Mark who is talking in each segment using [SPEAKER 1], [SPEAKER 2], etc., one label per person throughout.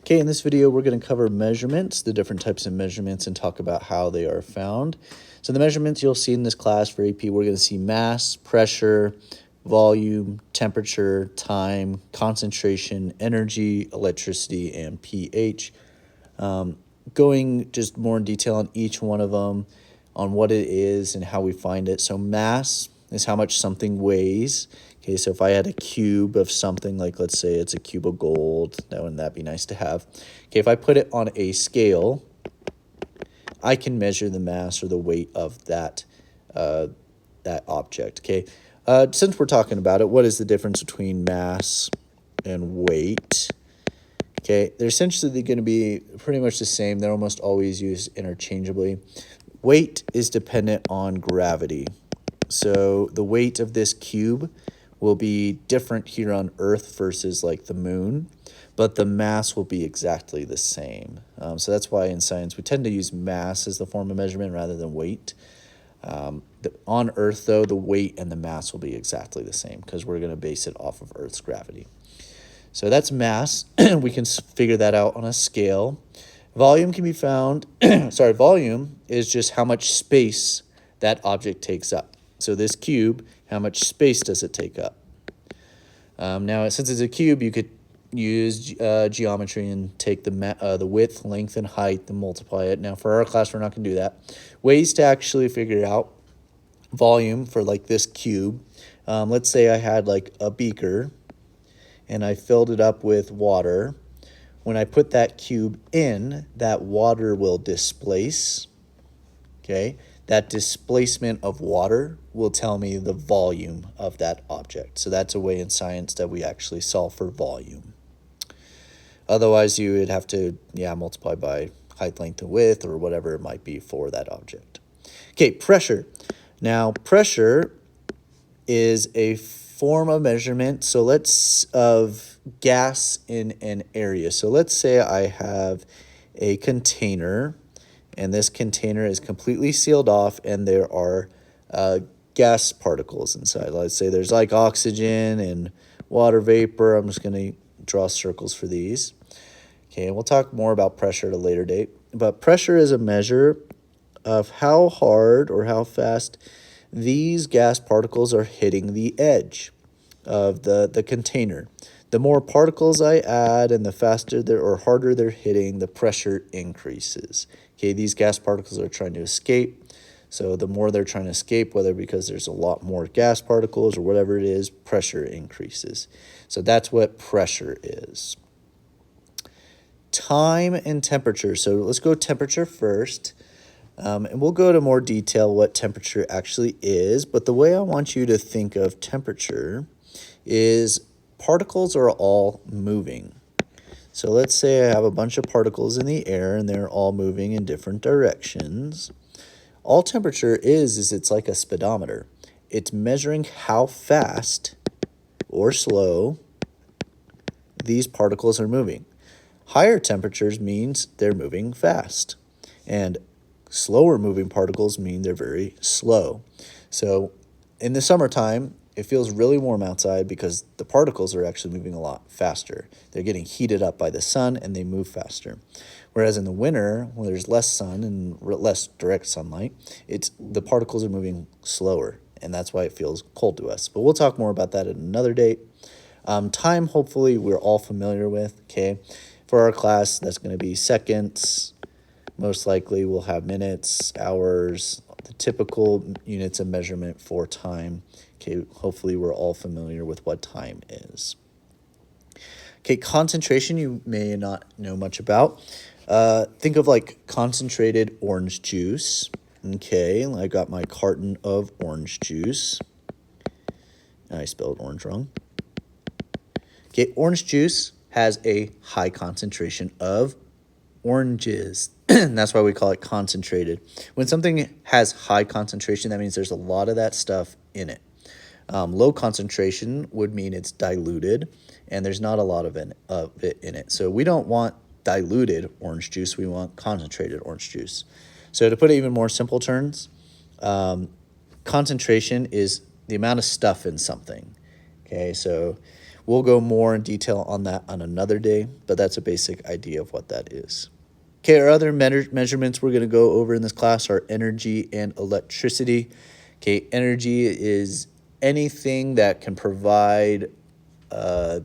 [SPEAKER 1] Okay, in this video, we're going to cover measurements, the different types of measurements, and talk about how they are found. So the measurements you'll see in this class for AP, we're going to see mass, pressure, volume, temperature, time, concentration, energy, electricity, and pH. Going just more in detail on each one of them, on what it is and how we find it. So mass is how much something weighs. Okay, so if I had a cube of something, like let's say it's a cube of gold, wouldn't that be nice to have? Okay, if I put it on a scale, I can measure the mass or the weight of that object. Okay, since we're talking about it, what is the difference between mass and weight? Okay, they're essentially going to be pretty much the same. They're almost always used interchangeably. Weight is dependent on gravity. So the weight of this cube will be different here on Earth versus like the moon, but the mass will be exactly the same. So that's why in science we tend to use mass as the form of measurement rather than weight. On Earth, though, the weight and the mass will be exactly the same because we're going to base it off of Earth's gravity. So that's mass. We can figure that out on a scale. Volume can be found, volume is just how much space that object takes up. So this cube, how much space does it take up? Now, since it's a cube, you could use geometry and take the width, length, and height and multiply it. Now, for our class, we're not going to do that. Ways to actually figure out volume for like this cube. Let's say I had like a beaker and I filled it up with water. When I put that cube in, that water will displace, okay? That displacement of water will tell me the volume of that object. So that's a way in science that we actually solve for volume. Otherwise, you would have to, multiply by height, length, and width, or whatever it might be for that object. Okay, pressure. Now, pressure is a form of measurement, of gas in an area. So let's say I have a container, and this container is completely sealed off, and there are gas particles inside. Let's say there's like oxygen and water vapor. I'm just going to draw circles for these. Okay, and we'll talk more about pressure at a later date. But pressure is a measure of how hard or how fast these gas particles are hitting the edge of the container. The more particles I add and the faster or harder they're hitting, the pressure increases. Okay, these gas particles are trying to escape. So the more they're trying to escape, whether because there's a lot more gas particles or whatever it is, pressure increases. So that's what pressure is. Time and temperature. So let's go temperature first. And we'll go to more detail what temperature actually is. But the way I want you to think of temperature is particles are all moving. So let's say I have a bunch of particles in the air and they're all moving in different directions. All temperature is it's like a speedometer. It's measuring how fast or slow these particles are moving. Higher temperatures means they're moving fast. And slower moving particles mean they're very slow. So in the summertime, it feels really warm outside because the particles are actually moving a lot faster. They're getting heated up by the sun and they move faster. Whereas in the winter, when there's less sun and less direct sunlight, the particles are moving slower, and that's why it feels cold to us. But we'll talk more about that at another date. Time, hopefully, we're all familiar with, okay? For our class, that's going to be seconds. Most likely, we'll have minutes, hours, the typical units of measurement for time. Okay, hopefully we're all familiar with what time is. Okay, concentration you may not know much about. Think of like concentrated orange juice. Okay, I got my carton of orange juice. I spelled orange wrong. Okay, orange juice has a high concentration of oranges. That's why we call it concentrated. When something has high concentration, that means there's a lot of that stuff in it. Low concentration would mean it's diluted, and there's not a lot of it in it. So we don't want diluted orange juice. We want concentrated orange juice. So to put it even more simple terms, concentration is the amount of stuff in something. Okay, so We'll go more in detail on that on another day, but that's a basic idea of what that is. Okay, our other measurements we're going to go over in this class are energy and electricity. Okay, energy is anything that can provide a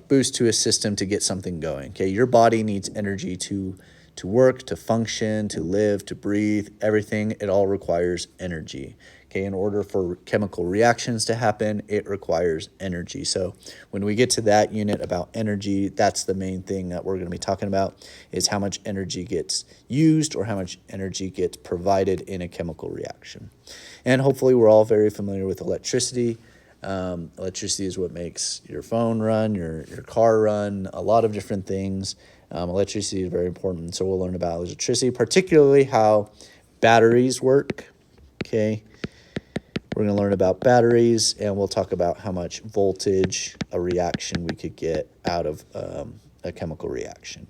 [SPEAKER 1] boost to a system to get something going. Okay, your body needs energy to work, to function, to live, to breathe, everything. It all requires energy. Okay, in order for chemical reactions to happen, it requires energy. So when we get to that unit about energy, that's the main thing that we're going to be talking about, is how much energy gets used or how much energy gets provided in a chemical reaction. And hopefully we're all very familiar with electricity. Electricity is what makes your phone run, your car run, a lot of different things. Electricity is very important, so we'll learn about electricity, particularly how batteries work. Okay, we're going to learn about batteries, and we'll talk about how much voltage a reaction we could get out of a chemical reaction.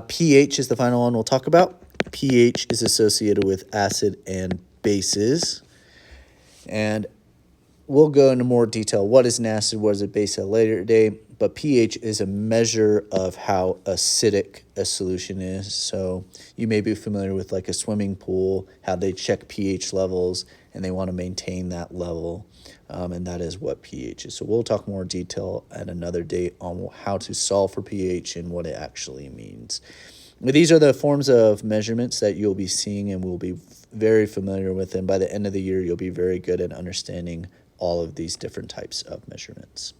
[SPEAKER 1] pH is the final one we'll talk about. pH is associated with acid and bases, and we'll go into more detail. What is an acid? What is a base at a later date? But pH is a measure of how acidic a solution is. So you may be familiar with like a swimming pool, how they check pH levels, and they want to maintain that level. And that is what pH is. So we'll talk more detail at another date on how to solve for pH and what it actually means. But these are the forms of measurements that you'll be seeing and will be very familiar with. And by the end of the year, you'll be very good at understanding all of these different types of measurements.